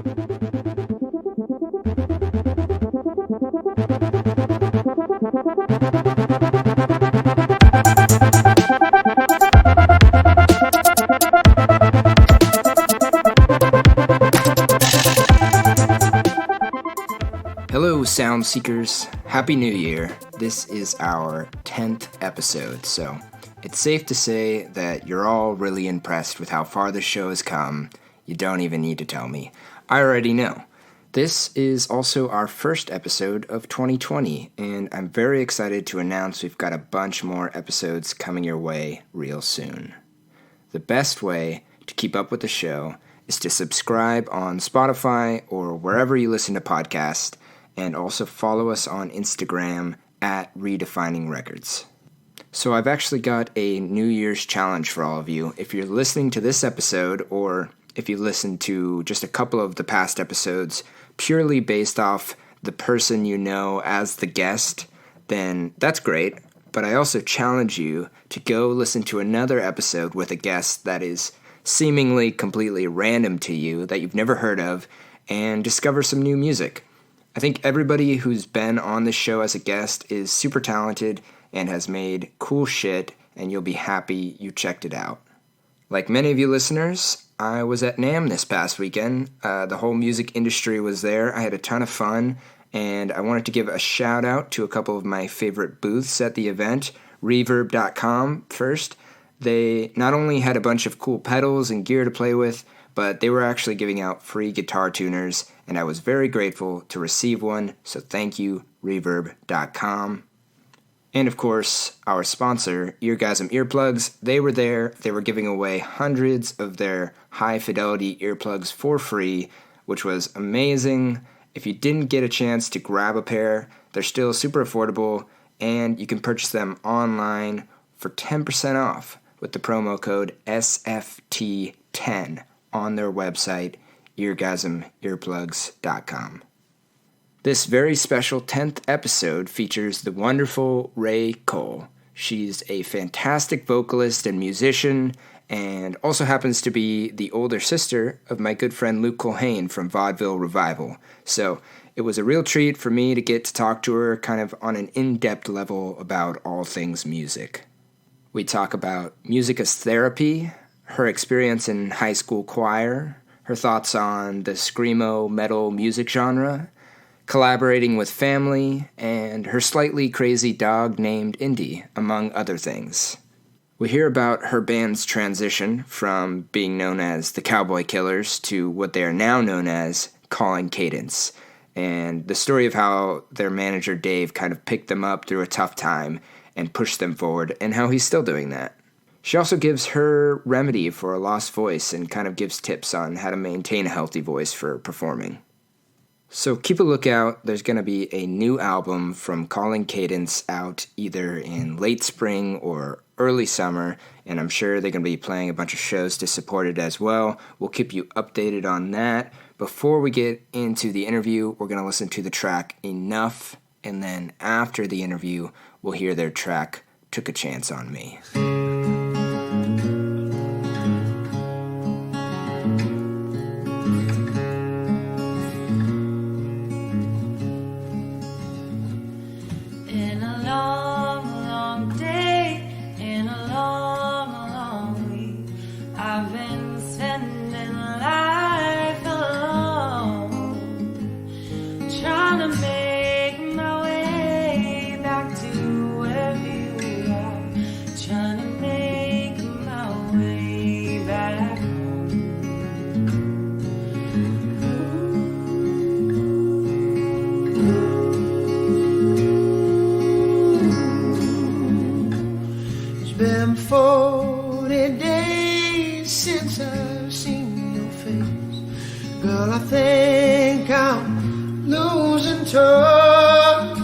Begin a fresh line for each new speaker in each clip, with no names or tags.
Hello, Sound Seekers. Happy New Year. This is our 10th episode, so it's safe to say that you're all really impressed with how far the show has come. You don't even need to tell me. I already know. This is also our first episode of 2020, and I'm very excited to announce we've got a bunch more episodes coming your way real soon. The best way to keep up with the show is to subscribe on Spotify or wherever you listen to podcasts, and also follow us on Instagram at Redefining Records. So I've actually got a New Year's challenge for all of you. If you're listening to this episode, or if you listened to just a couple of the past episodes purely based off the person you know as the guest, then that's great. But I also challenge you to go listen to another episode with a guest that is seemingly completely random to you, that you've never heard of, and discover some new music. I think everybody who's been on this show as a guest is super talented and has made cool shit, and you'll be happy you checked it out. Like many of you listeners, I was at NAMM this past weekend. The whole music industry was there. I had a ton of fun, and I wanted to give a shout out to a couple of my favorite booths at the event. Reverb.com first. They not only had a bunch of cool pedals and gear to play with, but they were actually giving out free guitar tuners, and I was very grateful to receive one, so thank you, Reverb.com. And of course, our sponsor, Eargasm Earplugs, they were there. They were giving away hundreds of their high-fidelity earplugs for free, which was amazing. If you didn't get a chance to grab a pair, they're still super affordable, and you can purchase them online for 10% off with the promo code SFT10 on their website, eargasmearplugs.com. This very special 10th episode features the wonderful Rae Cole. She's a fantastic vocalist and musician, and also happens to be the older sister of my good friend Luke Colhane from Vaudeville Revival. So it was a real treat for me to get to talk to her kind of on an in-depth level about all things music. We talk about music as therapy, her experience in high school choir, her thoughts on the screamo metal music genre, collaborating with family, and her slightly crazy dog named Indy, among other things. We hear about her band's transition from being known as the Cowboy Killers to what they are now known as Calling Cadence, and the story of how their manager Dave kind of picked them up through a tough time and pushed them forward, and how he's still doing that. She also gives her remedy for a lost voice and kind of gives tips on how to maintain a healthy voice for performing. So keep a lookout. There's going to be a new album from Calling Cadence out either in late spring or early summer, and I'm sure they're going to be playing a bunch of shows to support it as well. We'll keep you updated on that. Before we get into the interview, we're going to listen to the track Enough, and then after the interview, we'll hear their track Took a Chance on Me.
Been 40 days since I've seen your face. Girl, I think I'm losing touch.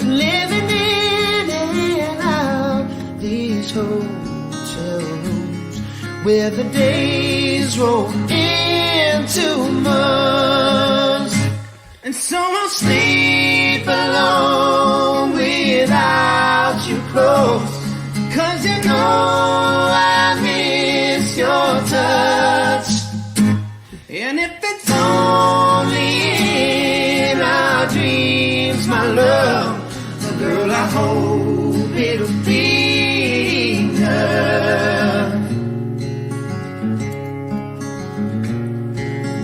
Living in and out these hotel rooms where the days roll into months. And so I'll sleep alone without you close. 'Cause you know I miss your touch. And if it's my love, the girl I hope it'll be enough.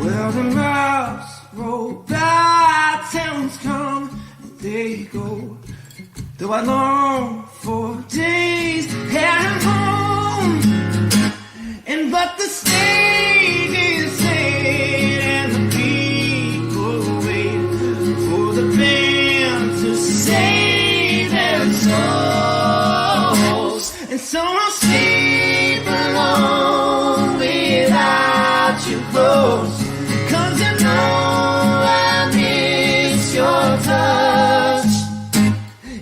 Well, the miles roll by, towns come, and they go. Though I long for days at home, and but the stage is set and the people wait for the band to say their souls. And so I'll sleep alone without you close, 'cause you know I miss your touch.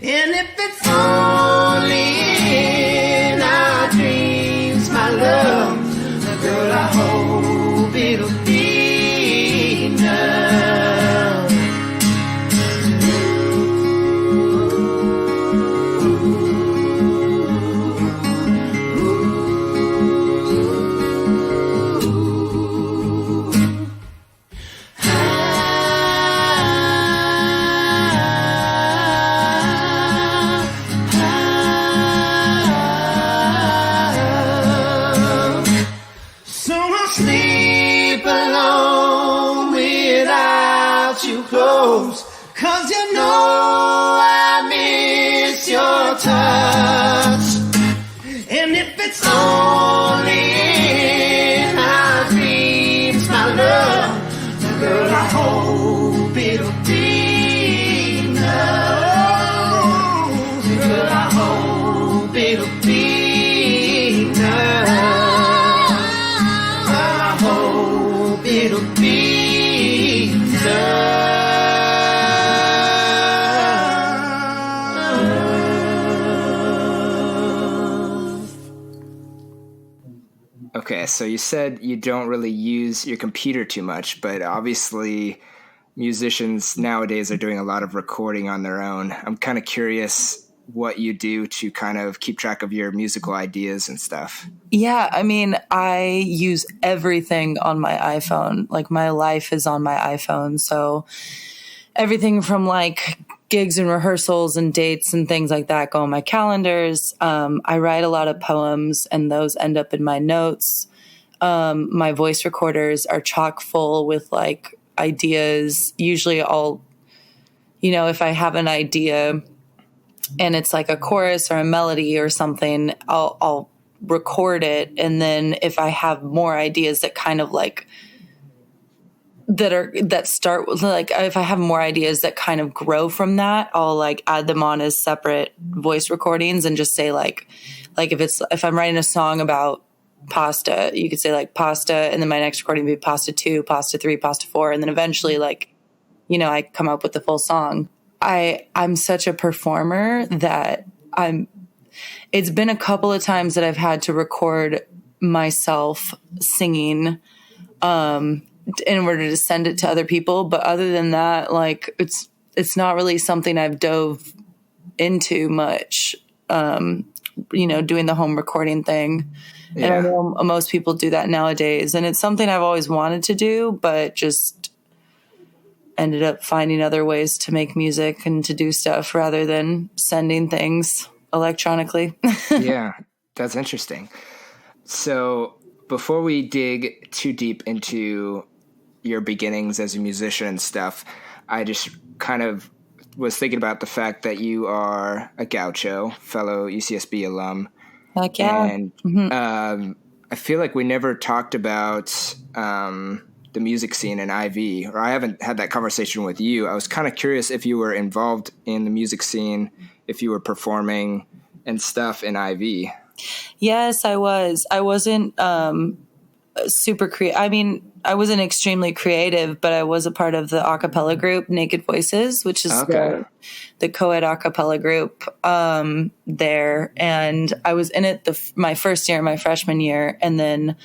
And if it's only in our dreams, my love, the girl I hope it'll be enough. So I'll sleep alone without you close, 'cause you know I miss your touch. And if it's only in our dreams, my love, the girl I hope it'll be enough. The girl I hope it'll be enough. I hope it'll be enough.
Okay, so you said you don't really use your computer too much, but obviously musicians nowadays are doing a lot of recording on their own. I'm kind of curious what you do to kind of keep track of your musical ideas and stuff.
Yeah, I mean, I use everything on my iPhone. Like, my life is on my iPhone. So everything from like gigs and rehearsals and dates and things like that go on my calendars. I write a lot of poems and those end up in my notes. My voice recorders are chock full with like ideas. Usually I'll, if I have an idea and it's like a chorus or a melody or something, I'll record it. And then if I have more ideas that kind of like, that start with like, if I have more ideas that kind of grow from that, I'll like add them on as separate voice recordings and just say like if I'm writing a song about pasta, you could say like pasta, and then my next recording would be pasta 2, pasta 3, pasta 4. And then eventually like, I come up with the full song. I'm such a performer that it's been a couple of times that I've had to record myself singing, in order to send it to other people. But other than that, like it's not really something I've dove into much, doing the home recording thing. Yeah. And I know most people do that nowadays, and it's something I've always wanted to do, but just ended up finding other ways to make music and to do stuff rather than sending things electronically.
Yeah, that's interesting. So before we dig too deep into your beginnings as a musician and stuff, I just kind of was thinking about the fact that you are a gaucho, fellow UCSB alum.
Heck yeah.
And I feel like we never talked about the music scene in IV, or I haven't had that conversation with you. I was kind of curious if you were involved in the music scene, if you were performing and stuff in IV.
Yes, I was. I wasn't super creative. I mean, I wasn't extremely creative, but I was a part of the a cappella group Naked Voices, which is the co-ed a cappella group there. And I was in it my first year, my freshman year. And then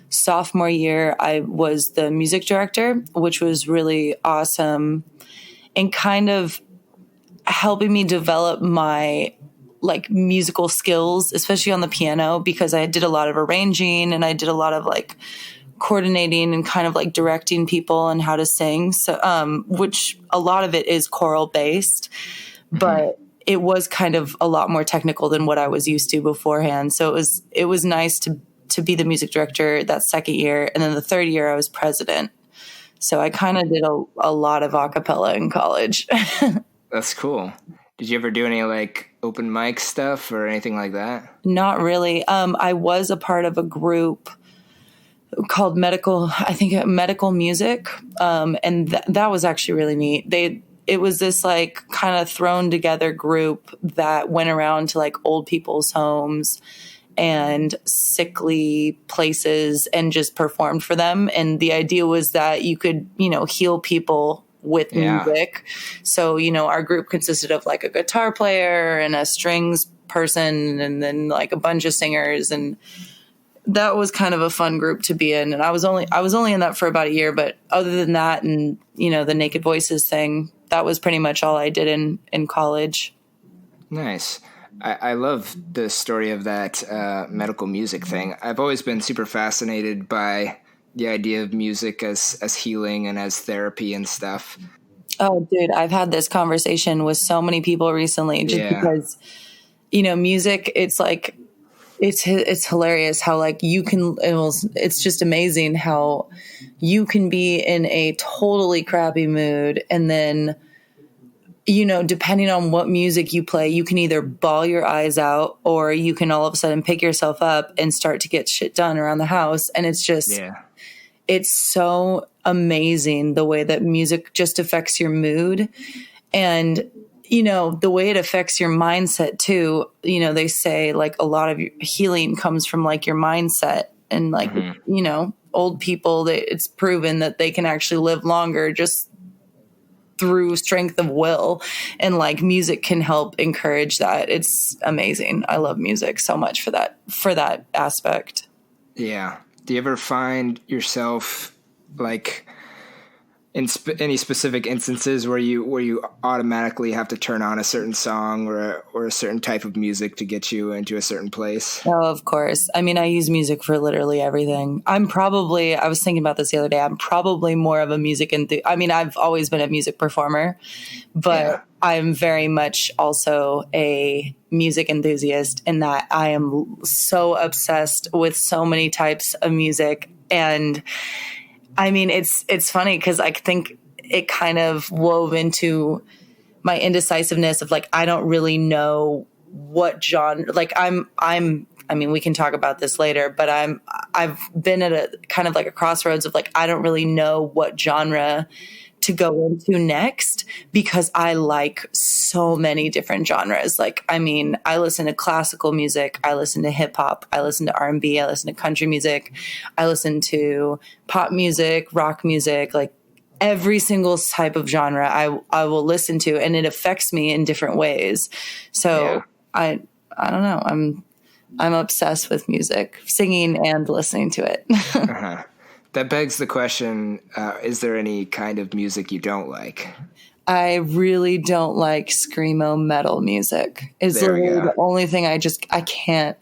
sophomore year, I was the music director, which was really awesome and kind of helping me develop my like musical skills, especially on the piano, because I did a lot of arranging and I did a lot of like coordinating and kind of like directing people and how to sing. So, which a lot of it is choral based, but it was kind of a lot more technical than what I was used to beforehand. So it was nice to be the music director that second year. And then the third year I was president. So I kind of did a lot of a cappella in college.
That's cool. Did you ever do any like open mic stuff or anything like that? Not
really. I was a part of a group called Medical Music. And that was actually really neat. It was this like kind of thrown together group that went around to like old people's homes and sickly places and just performed for them. And the idea was that you could, heal people with music. So, our group consisted of like a guitar player and a strings person and then like a bunch of singers. And that was kind of a fun group to be in. And I was only in that for about a year, but other than that and, the Naked Voices thing, that was pretty much all I did in college.
Nice. I love the story of that medical music thing. I've always been super fascinated by the idea of music as healing and as therapy and stuff.
Oh, dude, I've had this conversation with so many people recently because, music, it's like, it's hilarious how like it's just amazing how you can be in a totally crappy mood and then, depending on what music you play, you can either bawl your eyes out or you can all of a sudden pick yourself up and start to get shit done around the house. And it's just, it's so amazing the way that music just affects your mood and, the way it affects your mindset too. They say like a lot of your healing comes from like your mindset and like, old people, it's proven that they can actually live longer just through strength of will, and like music can help encourage that. It's amazing. I love music so much for that aspect.
Yeah. Do you ever find yourself like in any specific instances where you automatically have to turn on a certain song or a certain type of music to get you into a certain place?
Oh, of course. I mean, I use music for literally everything. I was thinking about this the other day. I'm probably more of a music I've always been a music performer, but I'm very much also a music enthusiast in that I am so obsessed with so many types of music. And I mean, it's funny because I think it kind of wove into my indecisiveness of like, I don't really know what genre, like we can talk about this later, but I've been at a kind of like a crossroads of like, I don't really know what genre to go into next because I like so many different genres. Like, I mean, I listen to classical music, I listen to hip hop, I listen to R&B, I listen to country music, I listen to pop music, rock music, like every single type of genre I will listen to, and it affects me in different ways. So I don't know. I'm obsessed with music, singing and listening to it.
That begs the question, is there any kind of music you don't like?
I really don't like screamo metal music. It's literally the only thing I can't.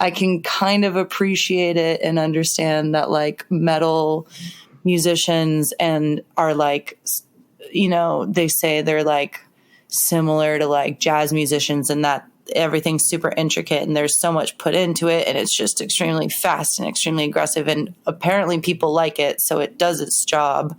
I can kind of appreciate it and understand that like metal musicians and are like, they say they're like similar to like jazz musicians and that everything's super intricate and there's so much put into it and it's just extremely fast and extremely aggressive and apparently people like it, so it does its job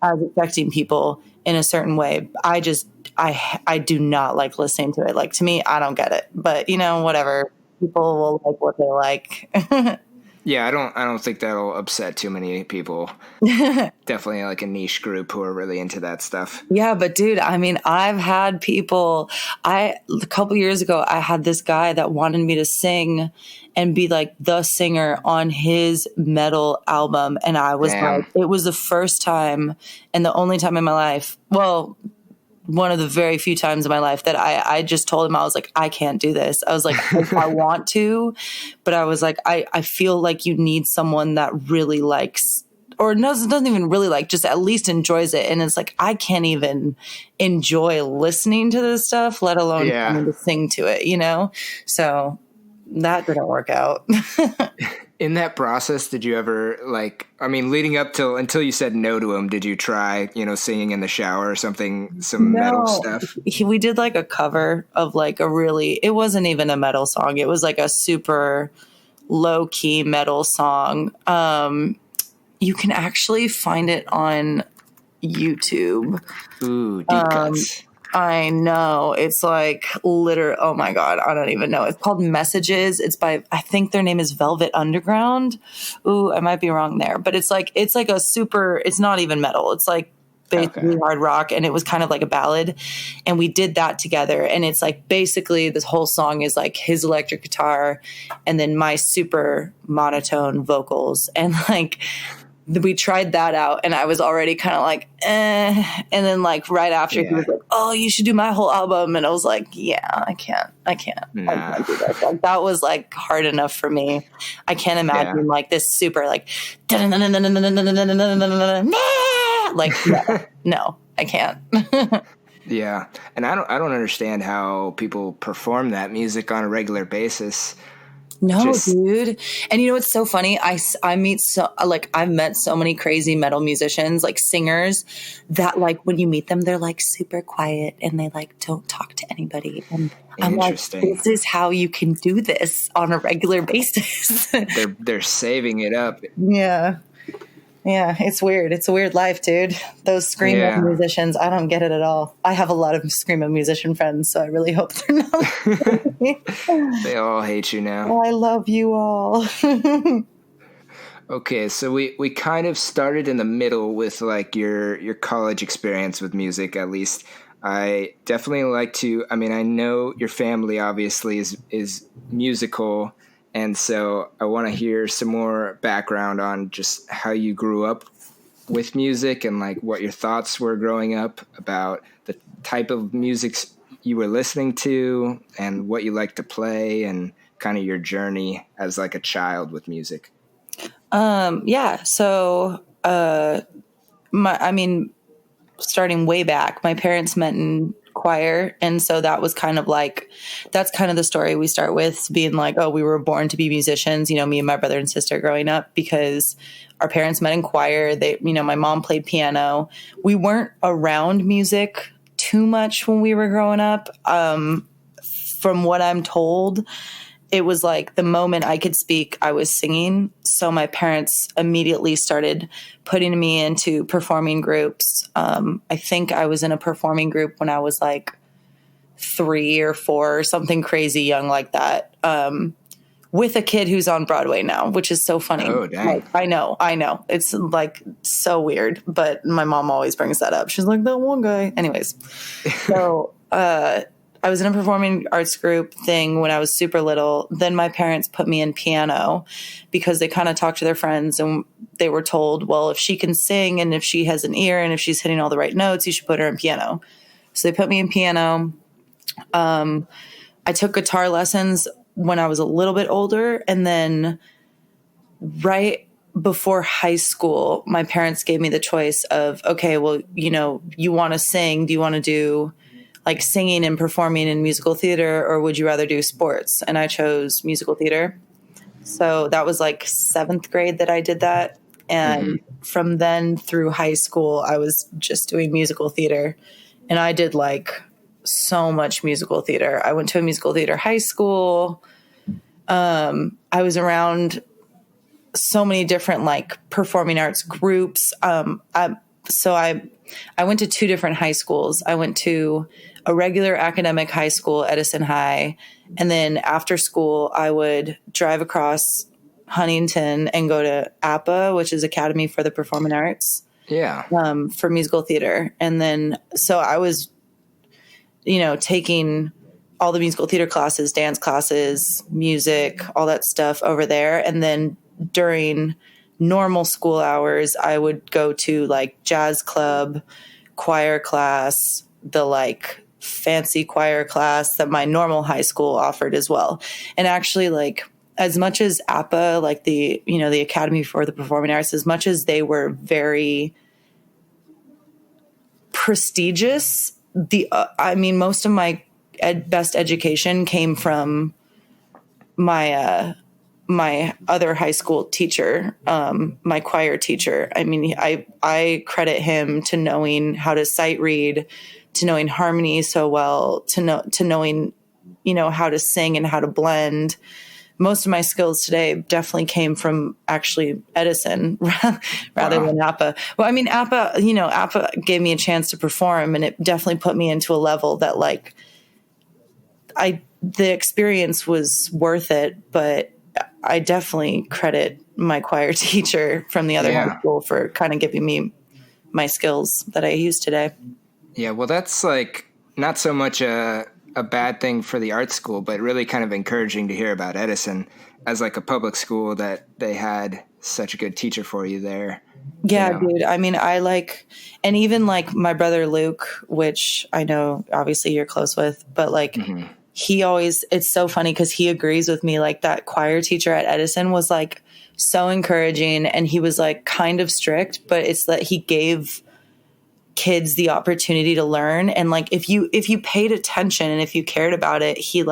as affecting people in a certain way. I do not like listening to it. Like, to me, I don't get it, but whatever, people will like what they like.
Yeah, I don't think that'll upset too many people. Definitely like a niche group who are really into that stuff.
Yeah, but dude, I mean, I've had people, a couple years ago, I had this guy that wanted me to sing and be like the singer on his metal album. And I was like, it was the first time and the only time in my life, well, one of the very few times in my life that I just told him, I was like, I can't do this. I was like, I want to, but I was like, I feel like you need someone that really likes, or doesn't even really like, just at least enjoys it. And it's like, I can't even enjoy listening to this stuff, let alone coming to sing to it, So that didn't work out.
In that process, did you ever leading up until you said no to him, did you try, singing in the shower or something, some metal stuff?
We did like a cover of like it wasn't even a metal song. It was like a super low key metal song. You can actually find it on YouTube.
Ooh, deep cuts.
I know. It's like oh my God, I don't even know. It's called Messages. It's by, I think their name is Velvet Underground. Ooh, I might be wrong there, but it's like a super, it's not even metal. It's like basically hard rock, and it was kind of like a ballad, and we did that together. And it's like basically this whole song is like his electric guitar and then my super monotone vocals, and like we tried that out, and I was already kind of like, and then like right after he was like, oh, you should do my whole album. And I was like, yeah, I can't.
Nah.
I can't do that. Like, that was like hard enough for me. I can't imagine like this super like, like, no, I can't.
Yeah. And I don't understand how people perform that music on a regular basis.
No, dude. And you know what's so funny? I've met so many crazy metal musicians, like singers, that like when you meet them, they're like super quiet and they like don't talk to anybody. And I'm like, this is how you can do this on a regular basis.
They're saving it up.
Yeah. Yeah, it's weird. It's a weird life, dude. Those screamo musicians, I don't get it at all. I have a lot of screamo musician friends, so I really hope they're not.
They all hate you now.
Oh, I love you all.
Okay, so we kind of started in the middle with like your college experience with music, at least. I definitely like to, I know your family obviously is musical. And so I want to hear some more background on just how you grew up with music and like what your thoughts were growing up about the type of music you were listening to and what you like to play and kind of your journey as like a child with music.
So, starting way back, my parents met in choir, and so that was kind of like, that's kind of the story we start with, being like, oh, we were born to be musicians, me and my brother and sister growing up, because our parents met in choir. My mom played piano. We weren't around music too much when we were growing up. From what I'm told, it was like the moment I could speak, I was singing. So my parents immediately started putting me into performing groups. I think I was in a performing group when I was like 3 or 4 or something crazy young like that, with a kid who's on Broadway now, which is so funny.
Oh, dang.
Like, I know. It's like so weird, but my mom always brings that up. She's like, that one guy. Anyways, so I was in a performing arts group thing when I was super little. Then my parents put me in piano because they kind of talked to their friends and they were told, well, if she can sing and if she has an ear and if she's hitting all the right notes, you should put her in piano. So they put me in piano. I took guitar lessons when I was a little bit older. And then right before high school, my parents gave me the choice of, okay, well, you want to sing. Do you want to do like singing and performing in musical theater, or would you rather do sports? And I chose musical theater. So that was like 7th grade that I did that. And from then through high school, I was just doing musical theater. And I did like so much musical theater. I went to a musical theater high school. I was around so many different like performing arts groups. So I went to 2 different high schools. I went to a regular academic high school, Edison High. And then after school, I would drive across Huntington and go to APA, which is Academy for the Performing Arts.
Yeah.
For musical theater. And then, so I was, taking all the musical theater classes, dance classes, music, all that stuff over there. And then during normal school hours, I would go to like jazz club, choir class, the like fancy choir class that my normal high school offered as well. And actually, like, as much as APA, like the Academy for the Performing Arts, as much as they were very prestigious, most of my best education came from my my other high school teacher, my choir teacher. I mean, I credit him to knowing how to sight read, to knowing harmony so well, to knowing, how to sing and how to blend. Most of my skills today definitely came from actually Edison rather than APA. Well, I mean, APA gave me a chance to perform, and it definitely put me into a level that the experience was worth it, but I definitely credit my choir teacher from the other high school for kind of giving me my skills that I use today.
Yeah, well, that's not so much a bad thing for the art school, but really kind of encouraging to hear about Edison as a public school, that they had such a good teacher for you there.
Yeah, dude. I mean, and even my brother Luke, which I know obviously you're close with, but he always, it's so funny because he agrees with me. That choir teacher at Edison was so encouraging, and he was kind of strict, but it's that he gave kids the opportunity to learn. And if you paid attention and if you cared about it, he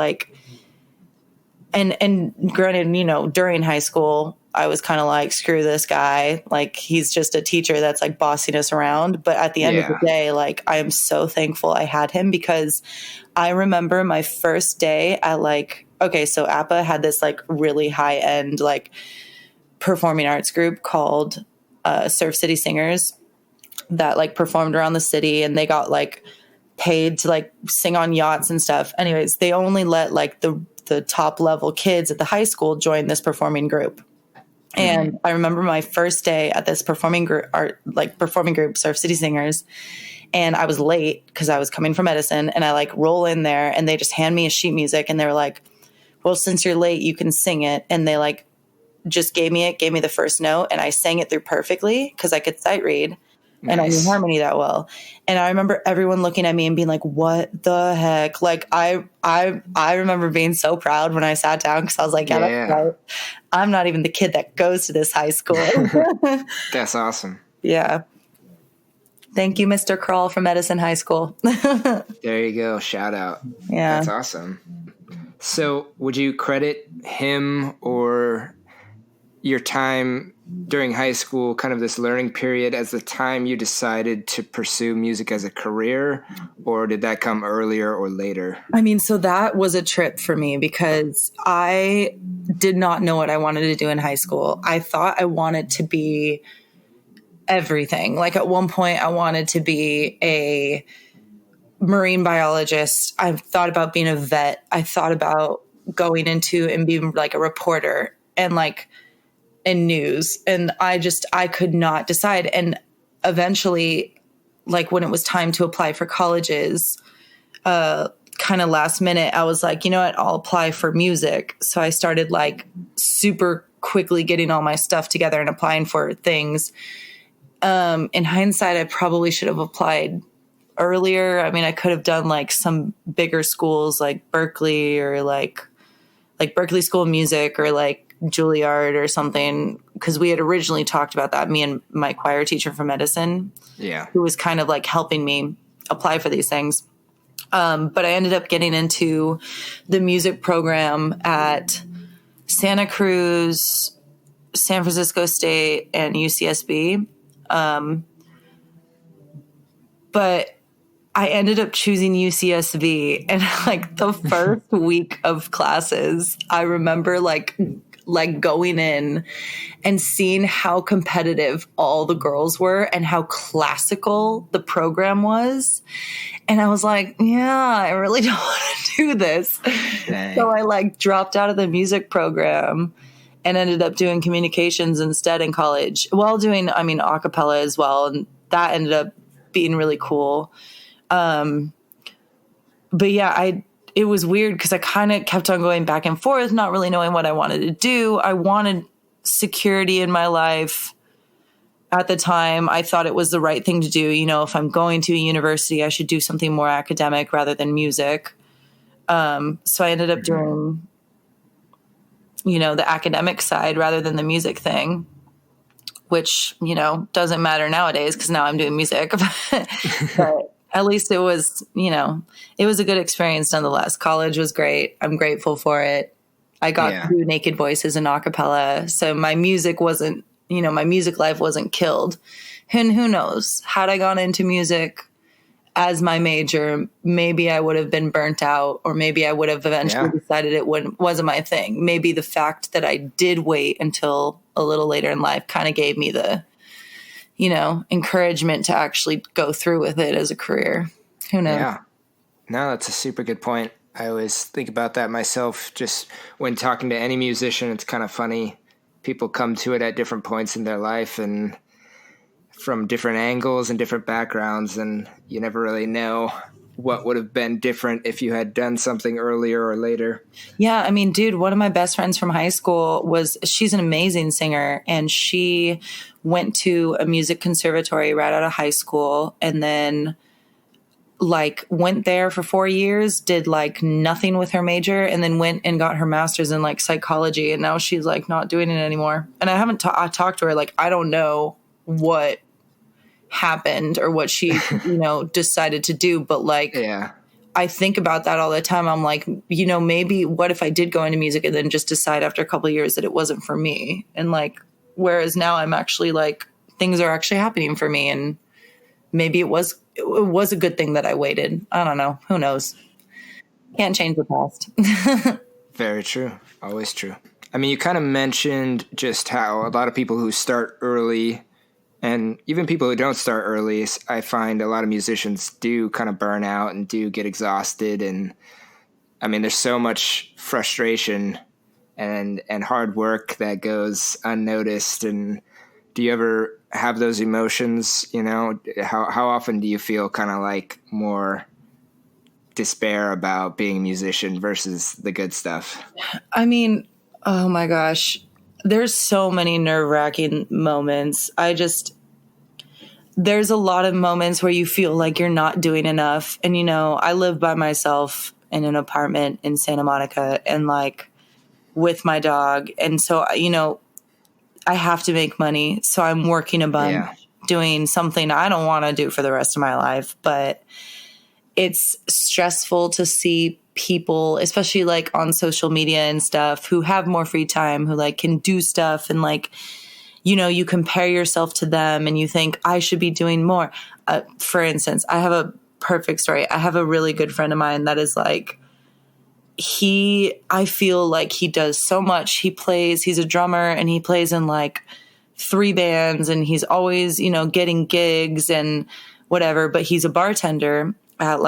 and granted, during high school, I was kind of screw this guy. He's just a teacher that's bossing us around. But at the end of the day, I am so thankful I had him, because I remember my first day at so APA had this really high end, performing arts group called Surf City Singers that performed around the city, and they got paid to sing on yachts and stuff. Anyways, they only let the top level kids at the high school join this performing group. And I remember my first day at this performing group, Surf City Singers, and I was late because I was coming from Edison, and I roll in there, and they just hand me a sheet music, and they were like, well, since you're late, you can sing it. And they just gave me the first note, and I sang it through perfectly because I could sight read. Nice. And I knew harmony that well. And I remember everyone looking at me and being like, what the heck? I remember being so proud when I sat down, because I was like, that's right. I'm not even the kid that goes to this high school.
That's awesome.
Yeah. Thank you, Mr. Kroll from Edison High School.
There you go. Shout out.
Yeah.
That's awesome. So would you credit him or your time during high school, kind of this learning period, as the time you decided to pursue music as a career, or did that come earlier or later? I mean,
so that was a trip for me, because I did not know what I wanted to do in high school. I thought I wanted to be everything. At one point I wanted to be a marine biologist. I thought about being a vet. I thought about going into and being a reporter and in news. And I could not decide. And eventually, when it was time to apply for colleges, kind of last minute, I was like, you know what, I'll apply for music. So I started super quickly getting all my stuff together and applying for things. In hindsight, I probably should have applied earlier. I mean, I could have done some bigger schools like Berkeley, or like Berkeley School of Music, or Juilliard or something, because we had originally talked about that, me and my choir teacher from Edison, who was kind of helping me apply for these things. But I ended up getting into the music program at Santa Cruz, San Francisco State, and UCSB. But I ended up choosing UCSB, and the first week of classes, I remember going in and seeing how competitive all the girls were and how classical the program was. And I was like, yeah, I really don't want to do this. Dang. So I dropped out of the music program and ended up doing communications instead in college, while doing, a cappella as well. And that ended up being really cool. But yeah, it was weird because I kind of kept on going back and forth, not really knowing what I wanted to do. I wanted security in my life. At the time, I thought it was the right thing to do. If I'm going to a university, I should do something more academic rather than music. So I ended up doing, the academic side rather than the music thing, which, doesn't matter nowadays because now I'm doing music. But at least it was, it was a good experience nonetheless. College was great. I'm grateful for it. I got to do naked voices and a cappella. So my music wasn't, my music life wasn't killed. And who knows, had I gone into music as my major, maybe I would have been burnt out, or maybe I would have eventually decided it wasn't my thing. Maybe the fact that I did wait until a little later in life kind of gave me the, encouragement to actually go through with it as a career. Who knows?
Yeah. No, that's a super good point. I always think about that myself. Just when talking to any musician, it's kind of funny. People come to it at different points in their life and from different angles and different backgrounds, and you never really know what would have been different if you had done something earlier or later.
Yeah, I mean, dude, one of my best friends from high school she's an amazing singer, and she went to a music conservatory right out of high school, and then went there for 4 years, did nothing with her major, and then went and got her master's in psychology. And now she's not doing it anymore. And I haven't I talked to her. I don't know what happened or what she, decided to do. But I think about that all the time. I'm maybe what if I did go into music and then just decide after a couple of years that it wasn't for me? And whereas now I'm actually things are actually happening for me, and maybe it was a good thing that I waited. I don't know. Who knows? Can't change the past.
Very true. Always true. I mean, you kind of mentioned just how a lot of people who start early, and even people who don't start early, I find a lot of musicians do kind of burn out and do get exhausted. And I mean, there's so much frustration and hard work that goes unnoticed. And do you ever have those emotions? How often do you feel kind of more despair about being a musician versus the good stuff?
I mean, oh my gosh, there's so many nerve-wracking moments. There's a lot of moments where you feel like you're not doing enough. And, I live by myself in an apartment in Santa Monica and with my dog. And so, I have to make money. So I'm working a bunch, doing something I don't want to do for the rest of my life. But it's stressful to see people, especially on social media and stuff, who have more free time, who can do stuff. And you compare yourself to them and you think I should be doing more. For instance, I have a perfect story. I have a really good friend of mine that is I feel like he does so much. He's a drummer and he plays in 3 bands, and he's always, getting gigs and whatever, but he's a bartender at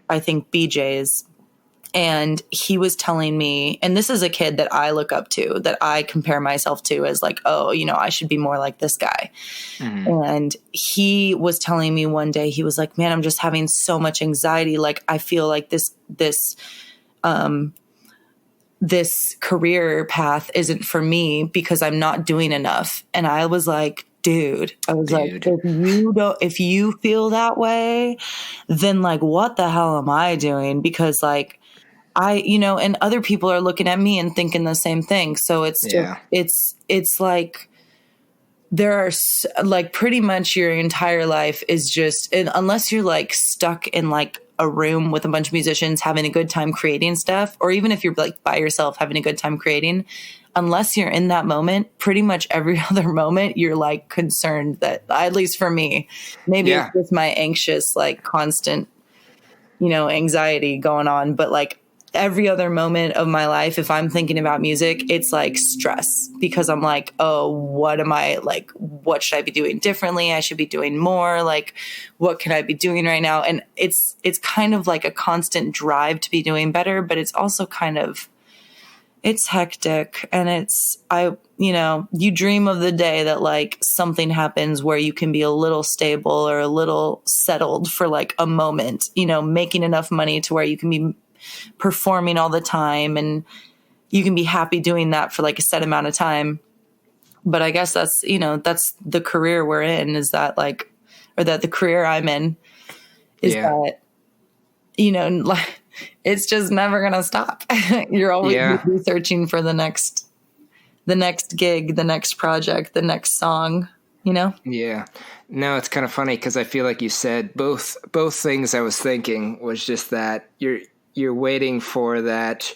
I think BJ's. And he was telling me, and this is a kid that I look up to, that I compare myself to as I should be more like this guy. Mm-hmm. And he was telling me one day, he was like, man, I'm just having so much anxiety. I feel like this career path isn't for me because I'm not doing enough. And I was like, dude, if you feel that way, then what the hell am I doing? Because and other people are looking at me and thinking the same thing. So it's just, it's there are pretty much your entire life is just, unless you're stuck in a room with a bunch of musicians having a good time creating stuff, or even if you're by yourself having a good time creating, unless you're in that moment, pretty much every other moment, you're concerned that, at least for me, maybe it's just my anxious, constant, anxiety going on. But every other moment of my life, if I'm thinking about music, it's stress, because I'm oh, what should I be doing differently? I should be doing more. What can I be doing right now? And it's kind of a constant drive to be doing better, but it's also kind of, it's hectic. And you dream of the day that something happens where you can be a little stable or a little settled for a moment, making enough money to where you can be performing all the time and you can be happy doing that for a set amount of time. But I guess that's, that's the career we're in, is that or that the career I'm in is that, it's just never going to stop. You're always researching for the next gig, the next project, the next song,
Yeah. No, it's kind of funny because I feel like you said both things I was thinking was just that you're waiting for that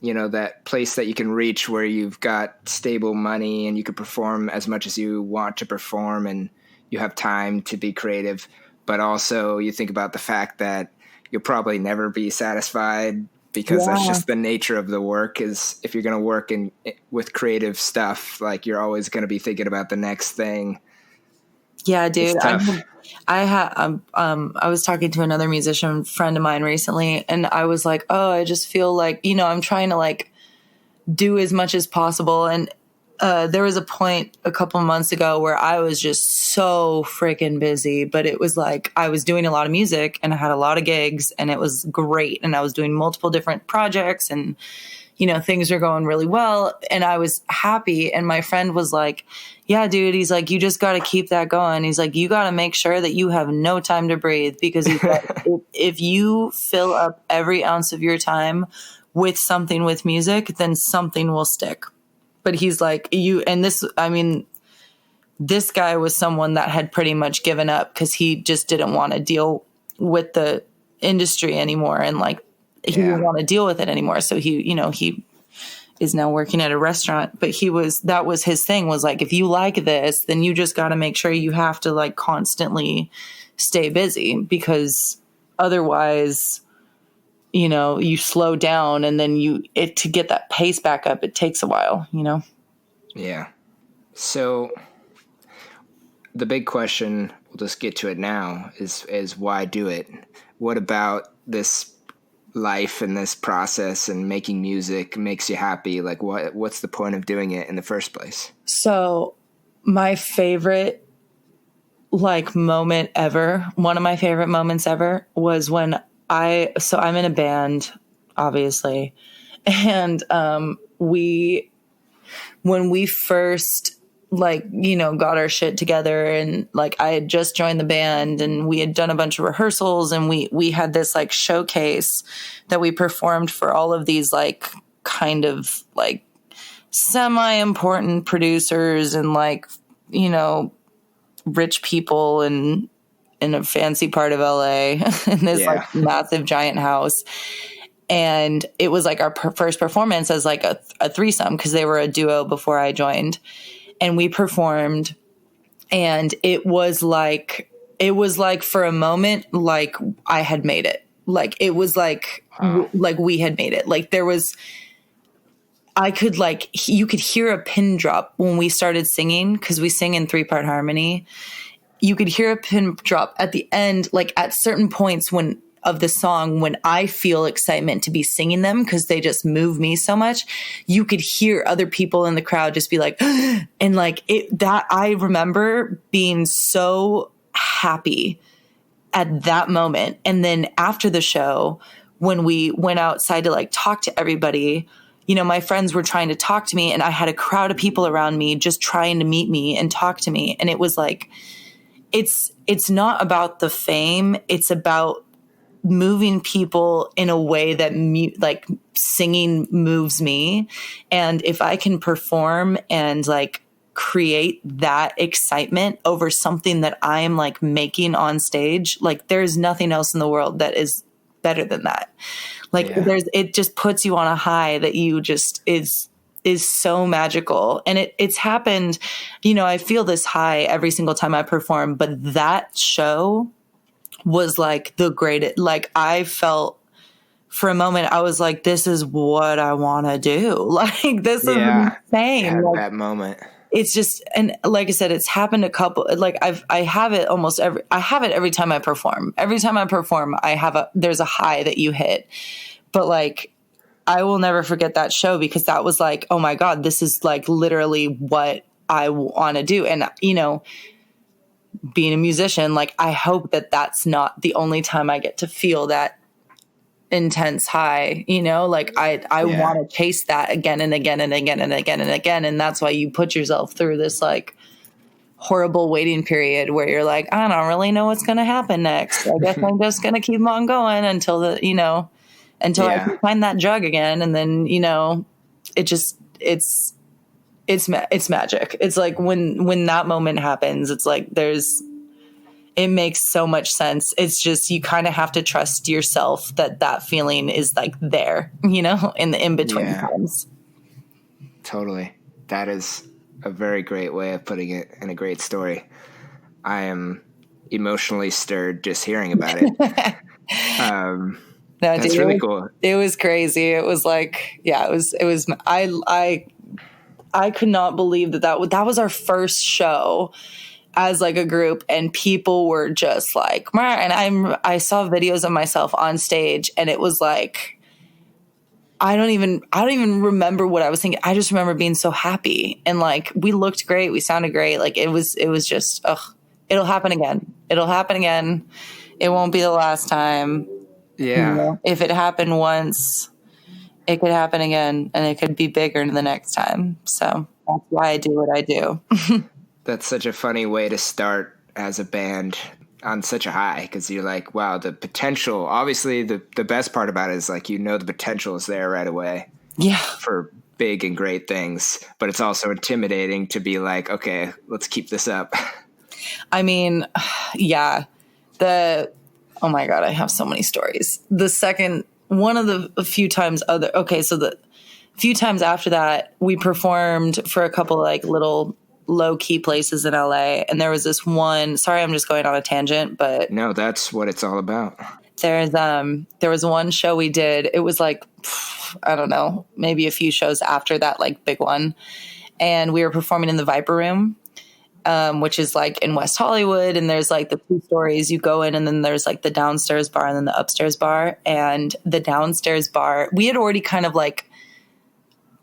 that place that you can reach where you've got stable money and you can perform as much as you want to perform and you have time to be creative. But also you think about the fact that you'll probably never be satisfied because that's just the nature of the work. Is if you're going to work with creative stuff, like you're always going to be thinking about the next thing.
Yeah, dude. I was talking to another musician friend of mine recently, and I was like, oh, I just feel like, I'm trying to like do as much as possible. And there was a point a couple of months ago where I was just so freaking busy, but it was like I was doing a lot of music and I had a lot of gigs and it was great. And I was doing multiple different projects and, things were going really well and I was happy. And my friend was like, yeah, dude, he's like, you just got to keep that going. He's like, you got to make sure that you have no time to breathe because he's like, if you fill up every ounce of your time with something with music, then something will stick. But he's like, this guy was someone that had pretty much given up because he just didn't want to deal with the industry anymore. And like, he didn't want to deal with it anymore. So he is now working at a restaurant, but that was his thing was like, if you like this, then you just got to make sure you have to like constantly stay busy because otherwise, you slow down and then to get that pace back up, it takes a while,
Yeah. So the big question, we'll just get to it now, is why do it? What about this life and this process and making music makes you happy? Like what's the point of doing it in the first place?
So my favorite moment ever, one of my favorite moments ever was when I'm in a band, obviously. And when we first got our shit together and like I had just joined the band and we had done a bunch of rehearsals and we had this like showcase that we performed for all of these like kind of like semi-important producers and like, rich people and in a fancy part of LA in this like massive giant house. And it was like our first performance as like a threesome because they were a duo before I joined. And we performed and it was like for a moment, like I had made it. Like it was like, like we had made it. Like you could hear a pin drop when we started singing because we sing in 3-part harmony. You could hear a pin drop at the end, like at certain points of the song when I feel excitement to be singing them because they just move me so much. You could hear other people in the crowd just be like, and like that I remember being so happy at that moment. And then after the show, when we went outside to like talk to everybody, my friends were trying to talk to me and I had a crowd of people around me just trying to meet me and talk to me. And it was like, it's not about the fame. It's about moving people in a way that like singing moves me. And if I can perform and like create that excitement over something that I am like making on stage, like there's nothing else in the world that is better than that. Like it just puts you on a high that you just is so magical. And it's happened, I feel this high every single time I perform, but that show was like the greatest. Like I felt for a moment, I was like, this is what I want to do. Like this is insane. Like,
that moment.
It's just, and like I said, it's happened a couple, like I have it every time I perform. Every time I perform, there's a high that you hit, but like, I will never forget that show because that was like, oh my God, this is like literally what I want to do. And, being a musician, like I hope that that's not the only time I get to feel that intense high, like I want to chase that again and again and again and again and again. And that's why you put yourself through this like horrible waiting period where you're like, I don't really know what's going to happen next. I guess I'm just going to keep on going until I can find that drug again. And then, it's magic. It's like when that moment happens, it's like it it makes so much sense. It's just, you kind of have to trust yourself that feeling is like there, you know, in the in-between times.
Totally. That is a very great way of putting it, and a great story. I am emotionally stirred just hearing about it.
No,
that's
dude,
really cool.
It was crazy. It was like, yeah, it was, I could not believe that was our first show as like a group, and people were just like, and I saw videos of myself on stage, and it was like, I don't even remember what I was thinking. I just remember being so happy, and like, we looked great. We sounded great. Like it was just, it'll happen again. It'll happen again. It won't be the last time.
Yeah.
You know, if it happened once, it could happen again, and it could be bigger the next time. So that's why I do what I do.
That's such a funny way to start as a band on such a high, because you're like, wow, the potential, obviously the best part about it is like, you know, the potential is there right away.
Yeah.
For big and great things, but it's also intimidating to be like, okay, let's keep this up.
I mean, yeah. Oh my God, I have so many stories. One of the few times so the few times after that, we performed for a couple like little low key places in LA. And there was this one, sorry, I'm just going on a tangent, but
no, that's what it's all about.
There was one show we did. It was like, I don't know, maybe a few shows after that, like big one. And we were performing in the Viper Room, which is like in West Hollywood. And there's like the two stories you go in, and then there's like the downstairs bar and then the upstairs bar. And the downstairs bar, we had already kind of like,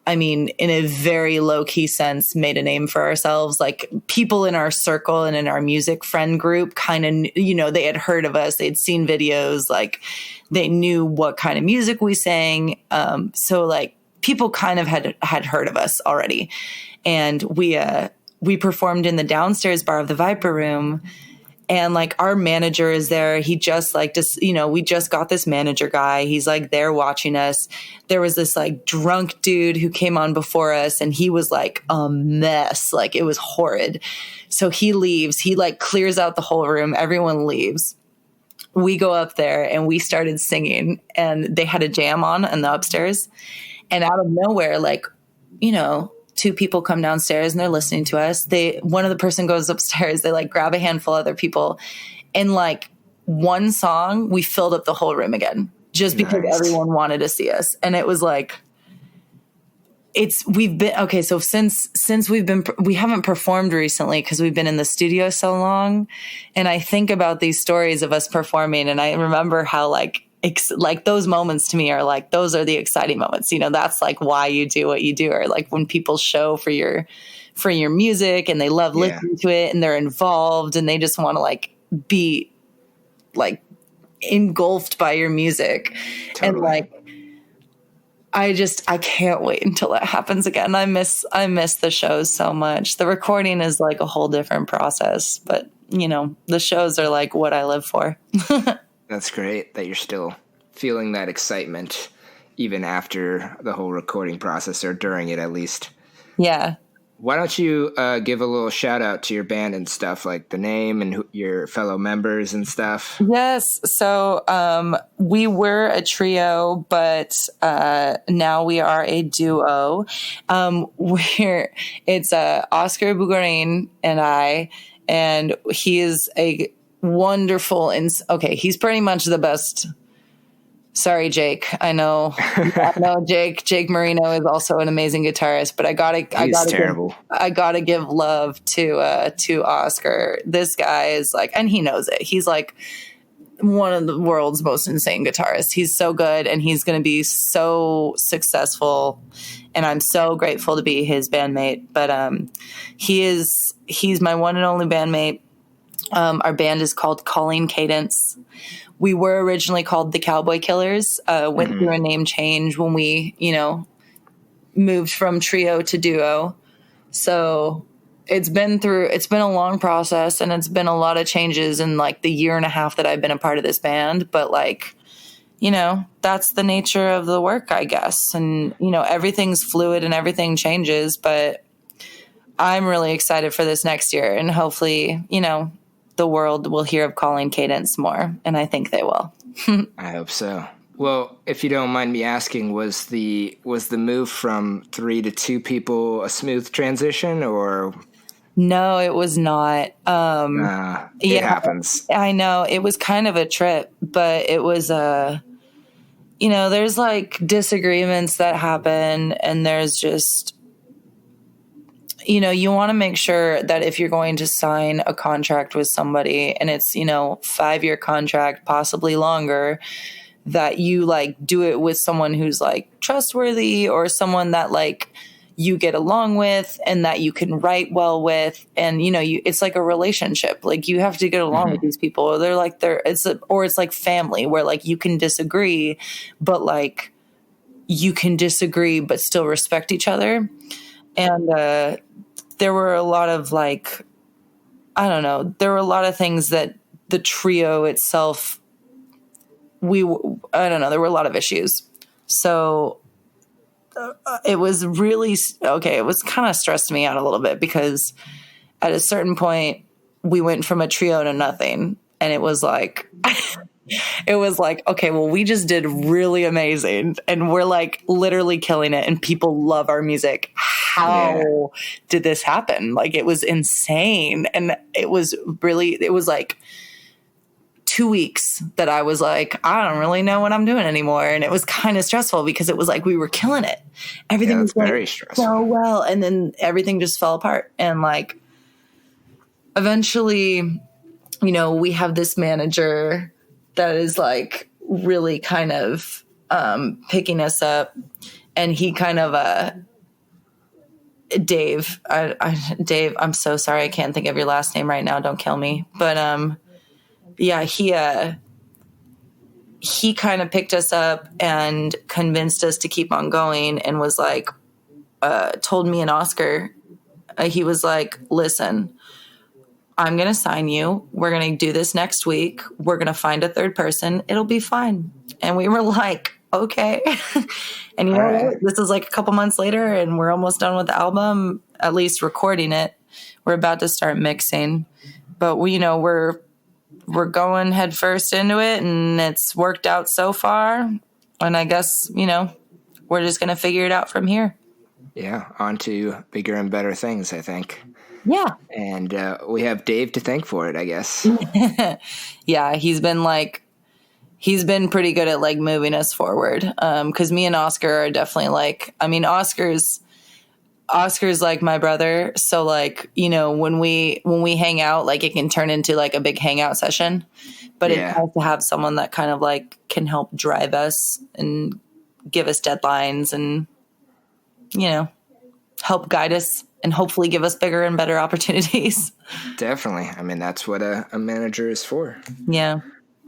I mean, in a very low key sense, made a name for ourselves. Like people in our circle and in our music friend group kind of, you know, they had heard of us. They'd seen videos, like they knew what kind of music we sang. So like people kind of had heard of us already. And we performed in the downstairs bar of the Viper Room. And like our manager is there. He just like, you know, we just got this manager guy. He's like there watching us. There was this like drunk dude who came on before us, and he was like a mess. Like it was horrid. So he leaves. He like clears out the whole room. Everyone leaves. We go up there and we started singing, and they had a jam on in the upstairs. And out of nowhere, like, you know, two people come downstairs and they're listening to us. One of the person goes upstairs. They like grab a handful of other people, and like one song, we filled up the whole room again, just because everyone wanted to see us. And it was like, we haven't performed recently because we've been in the studio so long. And I think about these stories of us performing, and I remember how like those moments to me are like, those are the exciting moments. You know, that's like why you do what you do, or like when people show for your music and they love listening to it, and they're involved, and they just want to like be like engulfed by your music. Totally. And like, I can't wait until that happens again. I miss the shows so much. The recording is like a whole different process, but you know, the shows are like what I live for.
That's great that you're still feeling that excitement even after the whole recording process, or during it at least. Yeah. Why don't you give a little shout out to your band and stuff, like the name and your fellow members and stuff?
Yes. So we were a trio, but now we are a duo. It's Oscar Bugarin and I, and he is a wonderful he's pretty much the best. Sorry, Jake. I know Jake Marino is also an amazing guitarist, but I gotta give love to Oscar. This guy is like, and he knows it. He's like one of the world's most insane guitarists. He's so good, and he's going to be so successful. And I'm so grateful to be his bandmate. But he's my one and only bandmate. Our band is called Calling Cadence. We were originally called the Cowboy Killers, went through a name change when we, moved from trio to duo. So it's been a long process, and it's been a lot of changes in like the year and a half that I've been a part of this band. But like, that's the nature of the work, I guess. And, everything's fluid and everything changes, but I'm really excited for this next year, and hopefully, the world will hear of Calling Cadence more, and I think they will.
I hope so. Well, if you don't mind me asking, was the move from 3 to 2 people a smooth transition, or?
No, it was not.
It happens.
I know. It was kind of a trip, but it was there's like disagreements that happen, and there's just, you want to make sure that if you're going to sign a contract with somebody and it's, 5-year contract, possibly longer, that you like do it with someone who's like trustworthy, or someone that like you get along with and that you can write well with. And, it's like a relationship. Like you have to get along with these people, or it's like family, where like you can disagree, but like you can disagree, but still respect each other. And, there were a lot of like, I don't know, there were a lot of things that the trio itself, there were a lot of issues. So it was really, it was kind of stressed me out a little bit, because at a certain point we went from a trio to nothing. And it was like, okay, well, we just did really amazing, and we're like literally killing it, and people love our music. How did this happen? Like, it was insane. And it was like 2 weeks that I was like, I don't really know what I'm doing anymore. And it was kind of stressful, because it was like we were killing it. Everything was
very
going
stressful.
So well. And then everything just fell apart. And like, eventually, we have this manager that is like really kind of picking us up. And he kind of, Dave, Dave, I'm so sorry. I can't think of your last name right now. Don't kill me. But, he kind of picked us up and convinced us to keep on going, and was like, told me and Oscar, he was like, listen, I'm going to sign you. We're going to do this next week. We're going to find a third person. It'll be fine. And we were like, okay. And what? This is like a couple months later, and we're almost done with the album, at least recording it. We're about to start mixing, but we're going head first into it, and it's worked out so far. And I guess, we're just going to figure it out from here.
Yeah. On to bigger and better things, I think.
Yeah.
And we have Dave to thank for it, I guess.
Yeah. He's been pretty good at like moving us forward. 'Cause me and Oscar are definitely like, Oscar's like my brother. So like, when we hang out, like it can turn into like a big hangout session, but it's nice to have someone that kind of like can help drive us and give us deadlines and, help guide us and hopefully give us bigger and better opportunities.
Definitely. That's what a manager is for.
Yeah.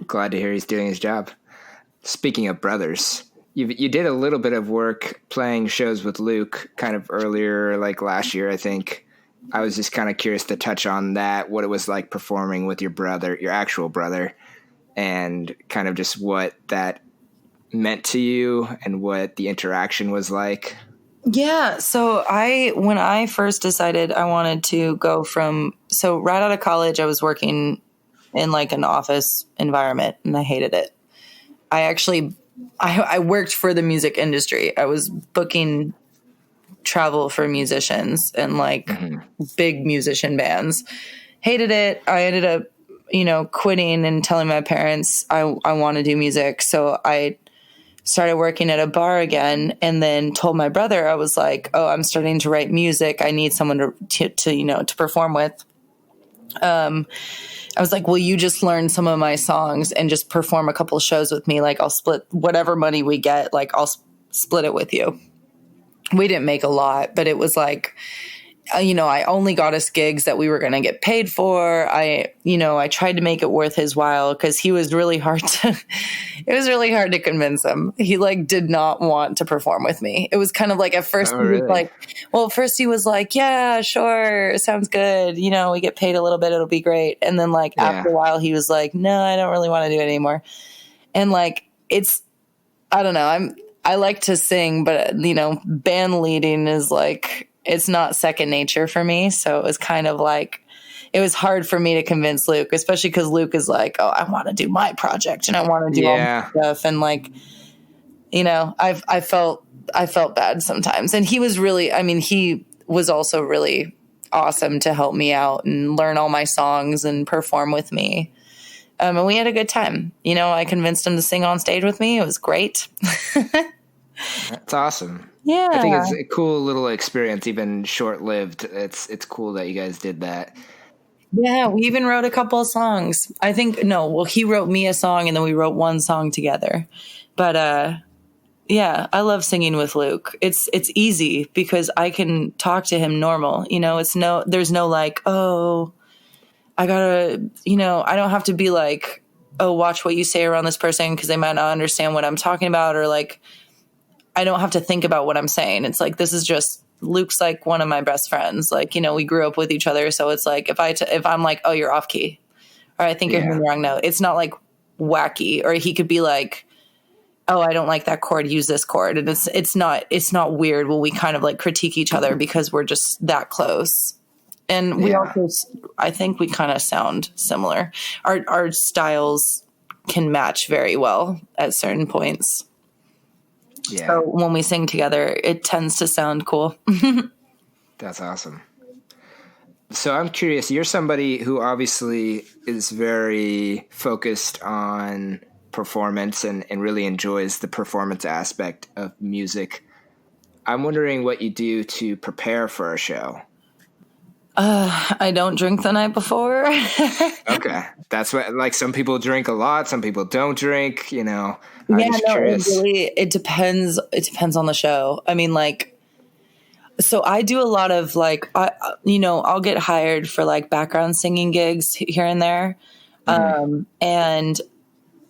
Glad to hear he's doing his job. Speaking of brothers, you did a little bit of work playing shows with Luke kind of earlier, like last year, I think. I was just kind of curious to touch on that, what it was like performing with your brother, your actual brother, and kind of just what that meant to you and what the interaction was like.
Yeah. So when I first decided I wanted to go right out of college, I was working in like an office environment, and I hated it. I worked for the music industry. I was booking travel for musicians and like big musician bands. Hated it. I ended up, quitting and telling my parents I want to do music. So I started working at a bar again, and then told my brother, I was like, oh, I'm starting to write music. I need someone to perform with. I was like, will you just learn some of my songs and just perform a couple of shows with me? Like, I'll split whatever money we get. Like, I'll split it with you. We didn't make a lot, but it was like, I only got us gigs that we were going to get paid for. I tried to make it worth his while, because it was really hard to convince him. He like did not want to perform with me. It was kind of like at first he was like, yeah, sure. Sounds good. We get paid a little bit. It'll be great. And then like after a while he was like, no, I don't really want to do it anymore. And like, I don't know. I like to sing, but band leading is like, it's not second nature for me. So it was kind of like, it was hard for me to convince Luke, especially because Luke is like, oh, I want to do my project and I want to do all my stuff. And like, you know, I felt bad sometimes. And he was really, I mean, he was also really awesome to help me out and learn all my songs and perform with me. And we had a good time. You know, I convinced him to sing on stage with me. It was great.
That's awesome.
Yeah.
I think it's a cool little experience, even short-lived. It's cool that you guys did that.
Yeah, we even wrote a couple of songs. I think, he wrote me a song and then we wrote one song together. But yeah, I love singing with Luke. It's easy because I can talk to him normal. You know, there's no like, oh, I gotta, you know, I don't have to be like, oh, watch what you say around this person because they might not understand what I'm talking about, or like, I don't have to think about what I'm saying. It's like, this is just, Luke's like one of my best friends. Like, you know, we grew up with each other. So it's like, if I'm like, oh, you're off key, or I think you're hitting the wrong note, it's not like wacky. Or he could be like, oh, I don't like that chord, use this chord. And it's not weird. Well, we kind of like critique each other because we're just that close. And we also, I think we kind of sound similar. Our styles can match very well at certain points. Yeah. So when we sing together, it tends to sound cool.
That's awesome. So I'm curious, you're somebody who obviously is very focused on performance and really enjoys the performance aspect of music. I'm wondering what you do to prepare for a show.
I don't drink the night before.
Okay. That's what, like, some people drink a lot, some people don't drink, you know. It
depends. It depends on the show. I mean, like, so I do a lot of like, I'll get hired for like background singing gigs here and there. Mm-hmm. And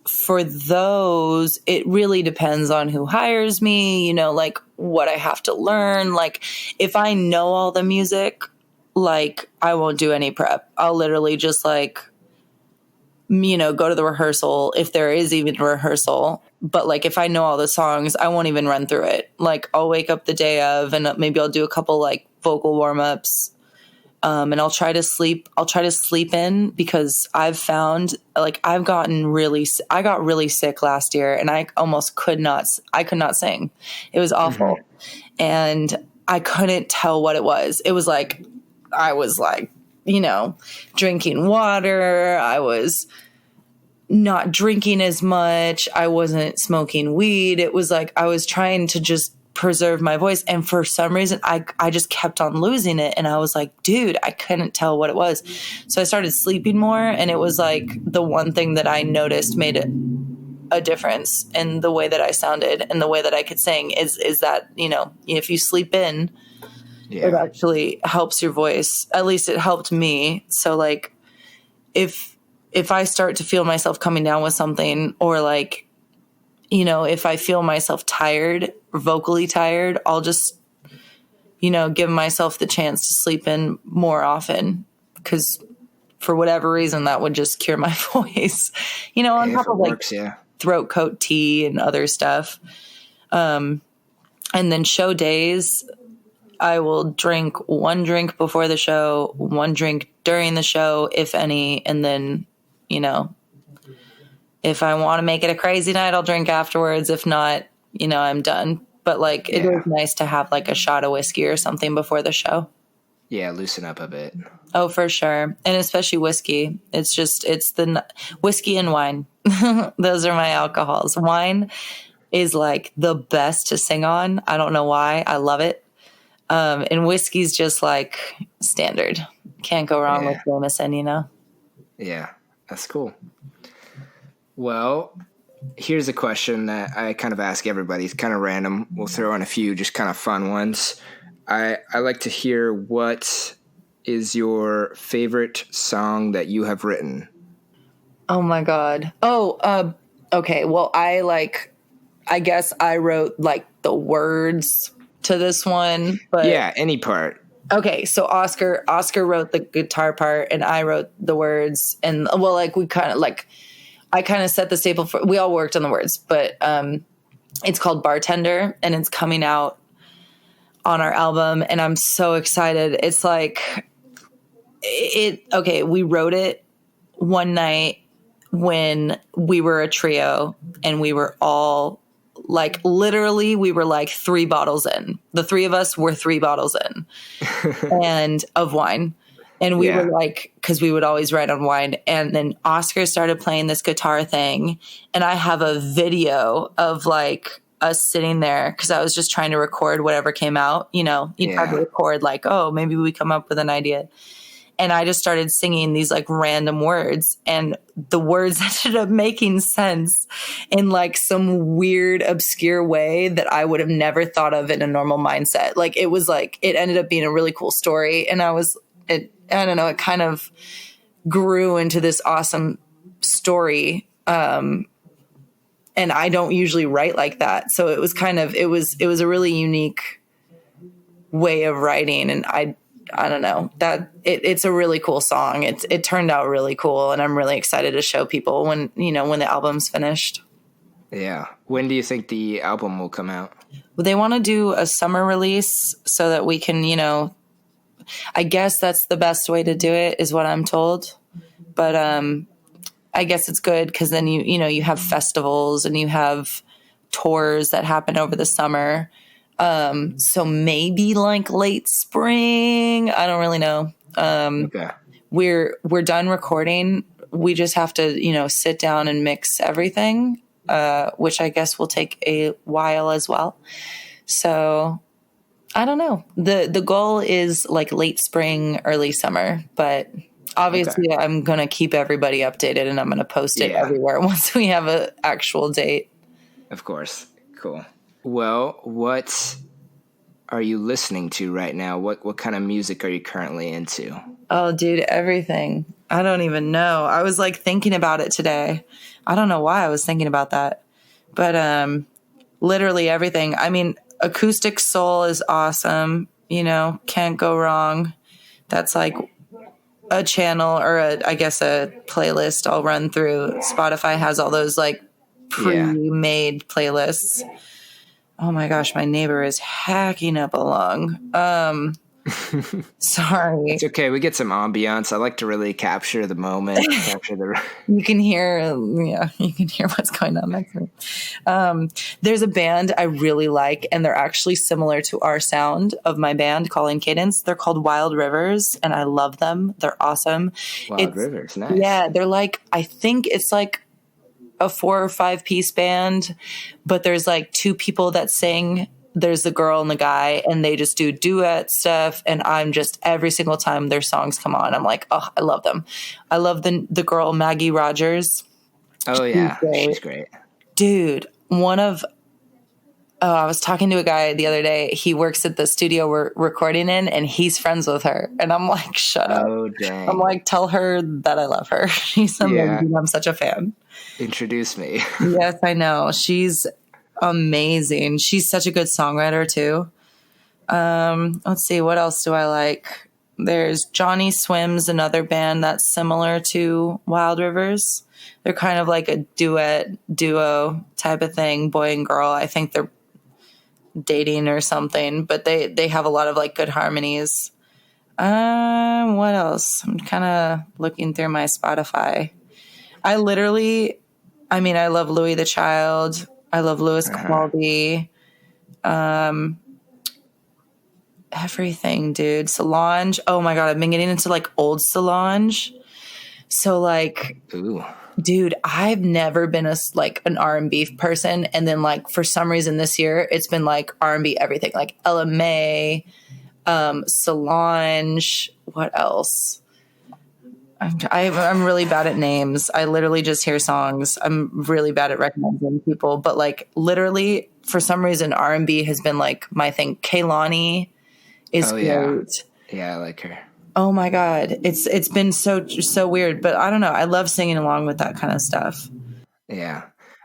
for those, it really depends on who hires me, you know, like what I have to learn. Like if I know all the music, like I won't do any prep. I'll literally just like, you know, go to the rehearsal if there is even a rehearsal. But like if I know all the songs, I won't even run through it. Like I'll wake up the day of and maybe I'll do a couple like vocal warm-ups. And I'll try to sleep in because I've found like I got really sick last year and I could not sing. It was awful. Mm-hmm. And I couldn't tell what it was. It was like, I was like, you know, drinking water. I was not drinking as much. I wasn't smoking weed. It was like, I was trying to just preserve my voice. And for some reason, I just kept on losing it. And I was like, dude, I couldn't tell what it was. So I started sleeping more. And it was like the one thing that I noticed made a difference in the way that I sounded and the way that I could sing is that, you know, if you sleep in, it actually helps your voice. At least it helped me. So like if I start to feel myself coming down with something, or like, you know, if I feel myself tired, vocally tired, I'll just, you know, give myself the chance to sleep in more often because for whatever reason that would just cure my voice, you know, on top of like throat coat tea and other stuff. And then show days, I will drink one drink before the show, one drink during the show, if any. And then, you know, if I want to make it a crazy night, I'll drink afterwards. If not, you know, I'm done. But like, it is nice to have like a shot of whiskey or something before the show. Yeah,
loosen up a bit.
Oh, for sure. And especially whiskey. It's the whiskey and wine. Those are my alcohols. Wine is like the best to sing on. I don't know why. I love it. And whiskey's just like standard. Can't go wrong with Jameson, you know?
Yeah, that's cool. Well, here's a question that I kind of ask everybody. It's kind of random. We'll throw in a few just kind of fun ones. I like to hear, what is your favorite song that you have written?
Oh my God. Oh, okay. Well, I guess I wrote like the words to this one, but
yeah, any part.
Okay, so Oscar wrote the guitar part and I wrote the words, and well, like we kind of like I kind of set the staple for, we all worked on the words, but it's called Bartender and it's coming out on our album and I'm so excited. It's like we wrote it one night when we were a trio and we were all like, literally we were like 3 bottles in. The 3 of us were 3 bottles in and of wine. And we were like, cause we would always write on wine. And then Oscar started playing this guitar thing. And I have a video of like us sitting there, cause I was just trying to record whatever came out, you know, you try to record like, oh, maybe we come up with an idea. And I just started singing these like random words, and the words ended up making sense in like some weird, obscure way that I would have never thought of in a normal mindset. Like it was like, it ended up being a really cool story. And I don't know, it kind of grew into this awesome story. And I don't usually write like that. So it was it was a really unique way of writing. And I don't know, that it's a really cool song. It turned out really cool, and I'm really excited to show people when the album's finished.
Yeah. When do you think the album will come out?
Well, they want to do a summer release so that we can, I guess that's the best way to do it, is what I'm told. But I guess it's good because then you have festivals and you have tours that happen over the summer. So maybe like late spring. I don't really know. Okay. We're done recording. We just have to, sit down and mix everything, which I guess will take a while as well. So I don't know. The goal is like late spring, early summer, but obviously I'm going to keep everybody updated, and I'm going to post it everywhere once we have an actual date.
Of course. Cool. Well, what are you listening to right now? What kind of music are you currently into?
Oh, dude, everything. I don't even know. I was like thinking about it today. I don't know why I was thinking about that. But literally everything. I mean, acoustic soul is awesome. Can't go wrong. That's like a channel or I guess a playlist I'll run through. Spotify has all those like pre-made playlists. Oh my gosh, my neighbor is hacking up a lung. Sorry.
It's okay. We get some ambiance. I like to really capture the moment.
You can hear what's going on next to me. There's a band I really like, and they're actually similar to our sound of my band, Calling Cadence. They're called Wild Rivers, and I love them. They're awesome.
Wild Rivers, nice.
Yeah, they're like, I think it's like a 4 or 5 piece band, but there's like 2 people that sing. There's the girl and the guy, and they just do duet stuff. And I'm just, every single time their songs come on, I'm like, oh, I love them. I love the girl, Maggie Rogers.
Oh yeah. She's great.
Dude, I was talking to a guy the other day. He works at the studio we're recording in, and he's friends with her. And I'm like, shut up.
Oh, dang.
I'm like, tell her that I love her. She's amazing. I'm such a fan.
Introduce me.
Yes, I know. She's amazing. She's such a good songwriter too. Let's see. What else do I like? There's Johnny Swims, another band that's similar to Wild Rivers. They're kind of like a duo type of thing, boy and girl. I think they're dating or something, but they have a lot of like good harmonies. What else? I'm kind of looking through my Spotify. I love Louis the Child. I love Louis Capaldi. Everything, dude. Solange. Oh my God. I've been getting into like old Solange. So like,
ooh.
Dude, I've never been an R&B person. And then like, for some reason this year, it's been like R&B everything, like Ella Mai, Solange. What else? I'm really bad at names. I literally just hear songs. I'm really bad at recognizing people, but like literally for some reason, R&B has been like my thing. Kehlani is great.
Yeah, I like her.
Oh my God. It's been so weird, but I don't know. I love singing along with that kind of stuff.
Yeah.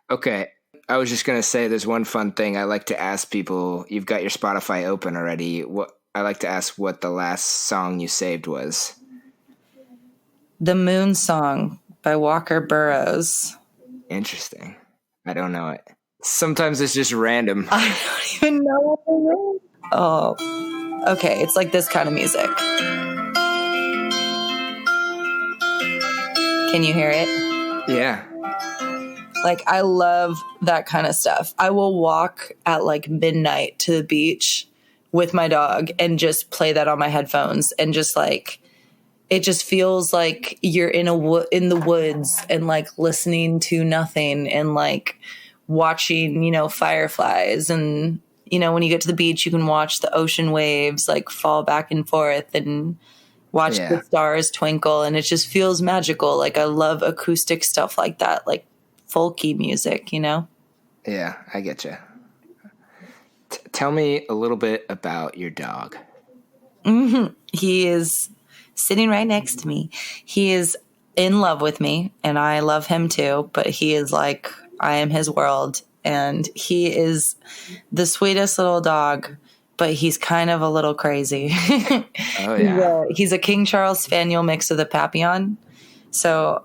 Okay. I was just going to say there's one fun thing I like to ask people. You've got your Spotify open already. I like to ask what the last song you saved was.
The Moon Song by Walker Burroughs.
Interesting. I don't know it. Sometimes it's just random.
I don't even know what it is. Oh, okay. It's like this kind of music. Can you hear it?
Yeah.
Like, I love that kind of stuff. I will walk at like midnight to the beach with my dog and just play that on my headphones, and just like, it just feels like you're in the woods and like listening to nothing and like watching, you know, fireflies. And, you know, when you get to the beach, you can watch the ocean waves like fall back and forth and watch the stars twinkle. And it just feels magical. Like, I love acoustic stuff like that, like folky music, you know?
Yeah, I get you. Tell me a little bit about your dog.
He is sitting right next to me. He is in love with me, and I love him too, but he is like, I am his world, and he is the sweetest little dog, but he's kind of a little crazy.
Oh, yeah.
He's a King Charles Spaniel mix with a Papillon. So,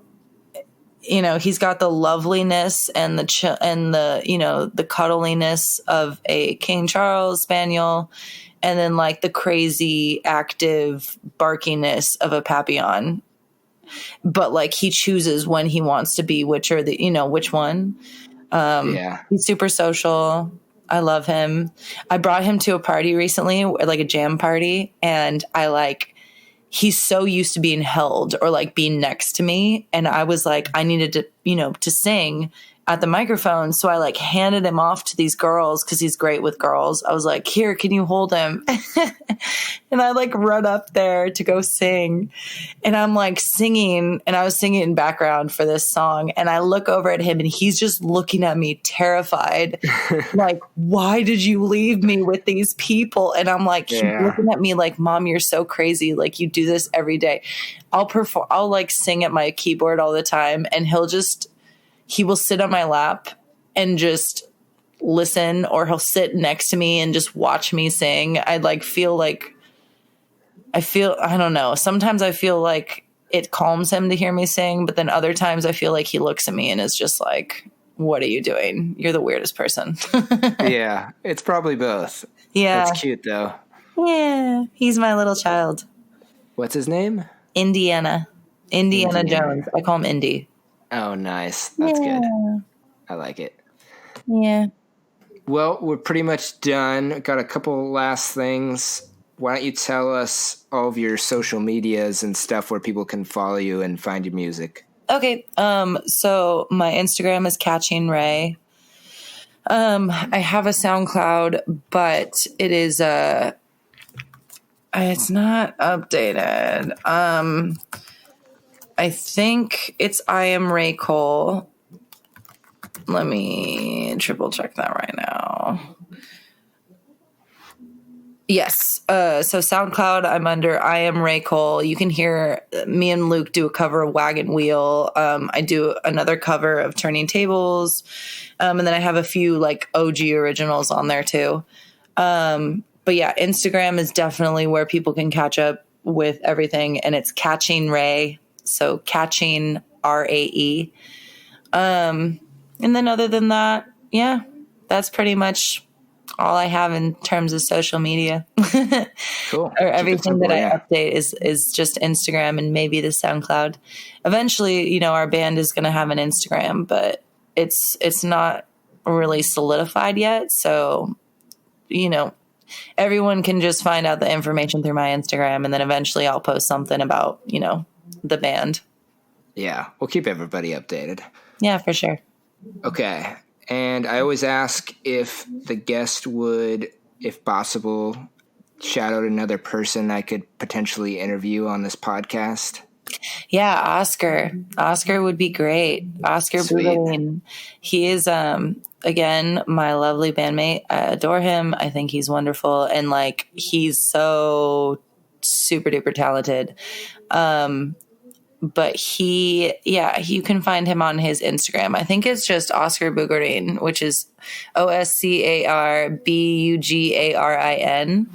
you know, he's got the loveliness and the you know, the cuddliness of a King Charles Spaniel, and then like the crazy active barkiness of a Papillon. But like, he chooses when he wants to be which one. He's super social. I love him. I brought him to a party recently, like a jam party, and he's so used to being held or like being next to me. And I was like, I needed to, you know, to sing at the microphone. So I like handed him off to these girls, because he's great with girls. I was like, here, can you hold him? And I like run up there to go sing, and I'm like singing, and I was singing in background for this song. And I look over at him, and he's just looking at me terrified. Like, why did you leave me with these people? And I'm like, he's looking at me like, Mom, you're so crazy. Like, you do this every day. I'll like sing at my keyboard all the time, and he will sit on my lap and just listen, or he'll sit next to me and just watch me sing. I don't know. Sometimes I feel like it calms him to hear me sing, but then other times I feel like he looks at me and is just like, what are you doing? You're the weirdest person.
Yeah, it's probably both.
Yeah.
That's cute though.
Yeah. He's my little child.
What's his name?
Indiana Jones. I call him Indy.
Oh, nice. That's good. I like it.
Yeah.
Well, we're pretty much done. Got a couple last things. Why don't you tell us all of your social medias and stuff where people can follow you and find your music? Okay.
So my Instagram is Catching Rae. I have a SoundCloud, but it is it's not updated. I think it's I am Rae Cole. Let me triple check that right now. Yes. So SoundCloud, I'm under I am Rae Cole. You can hear me and Luke do a cover of Wagon Wheel. I do another cover of Turning Tables. And then I have a few like OG originals on there too. But yeah, Instagram is definitely where people can catch up with everything. And it's Catching Rae. So Catching RAE. And then other than that, yeah, that's pretty much all I have in terms of social media.
Cool.
Or everything that I update is just Instagram and maybe the SoundCloud. Eventually, you know, our band is going to have an Instagram, but it's not really solidified yet. So, you know, everyone can just find out the information through my Instagram, and then eventually I'll post something about, you know, the band.
Yeah, we'll keep everybody updated.
Yeah, for sure.
Okay. And I always ask if the guest would, if possible, shout out another person I could potentially interview on this podcast.
Yeah, Oscar. Oscar would be great. Oscar Bougarin. He is, again, my lovely bandmate. I adore him. I think he's wonderful. And, like, he's so super duper talented. But you can find him on his Instagram. I think it's just Oscar Bougarin, which is OscarBugarin.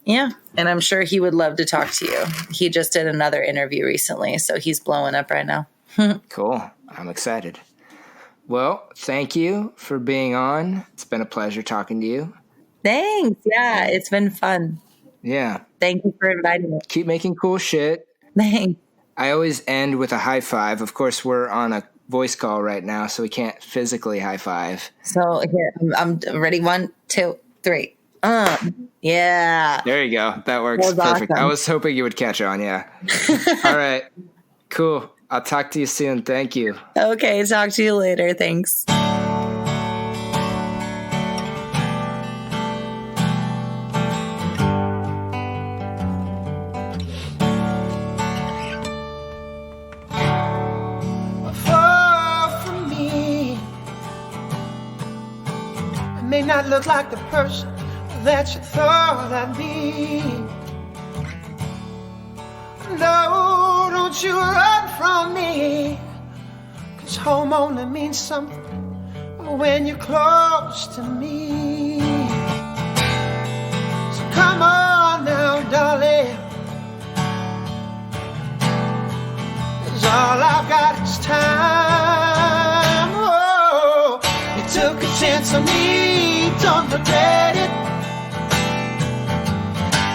Yeah. And I'm sure he would love to talk to you. He just did another interview recently, so he's blowing up right now.
Cool. I'm excited. Well, thank you for being on. It's been a pleasure talking to you.
Thanks. Yeah, it's been fun.
Yeah.
Thank you for inviting me.
Keep making cool shit.
Thanks.
I always end with a high five. Of course, we're on a voice call right now, so we can't physically high five.
So here, I'm ready. 1, 2, 3. Yeah.
There you go. That works perfect.
Awesome.
I was hoping you would catch on. Yeah. All right. Cool. I'll talk to you soon. Thank you.
Okay. Talk to you later. Thanks.
May not look like the person that you thought I'd be. No, don't you run from me, 'cause home only means something when you're close to me. So come on now, darling, 'cause all I've got is time. Oh, you took a chance on me, don't regret it.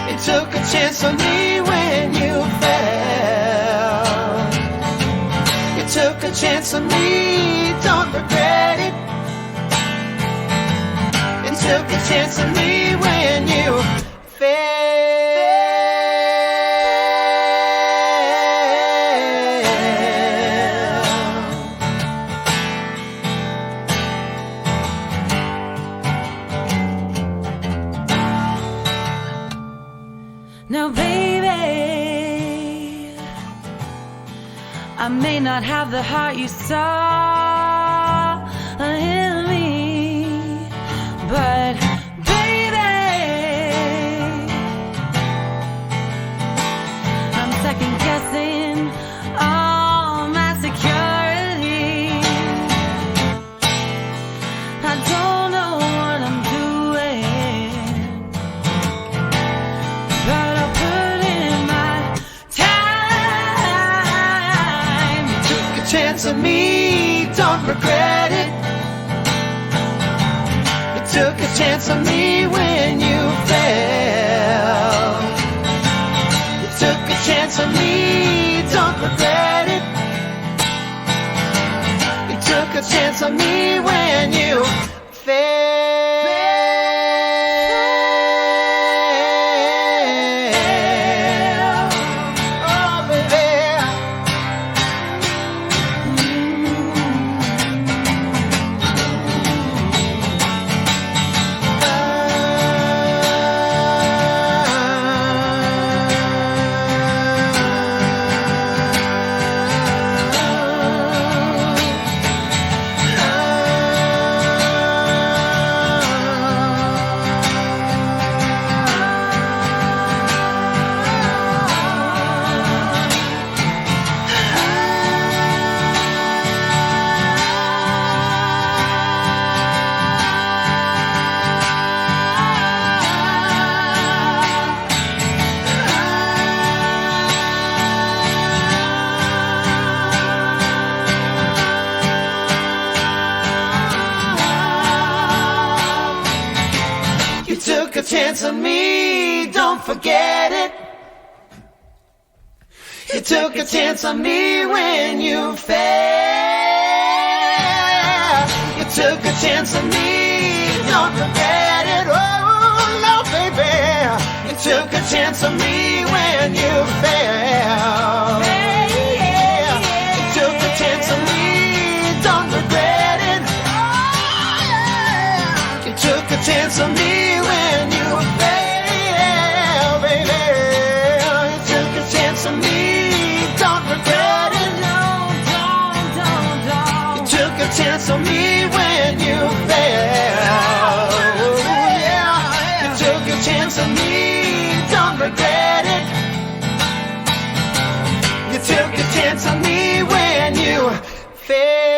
You took a chance on me when you fell. You took a chance on me, don't regret it. You took a chance on me when you fell.
Now, baby, I may not have the heart you saw in me, but baby, I'm second guessing all my security. I don't know what I'm doing, but I'll put in my time.
You took a chance on me, don't regret it. You took a chance on me when you fell. You took a chance on me, don't regret it. You took a chance on me when you fell. Oh, baby. You took a chance on me, don't forget it. You took a chance on me when you fell. You took a chance on me, don't regret it. Oh, no, baby. You took a chance on me when you fell. You took a chance on me, don't regret it. You took a chance on me when you fell, baby. You took a chance on me, don't regret it. You took a chance on me when you fell. Yeah. You took a chance on me, don't regret it. You took a chance on me when you fell.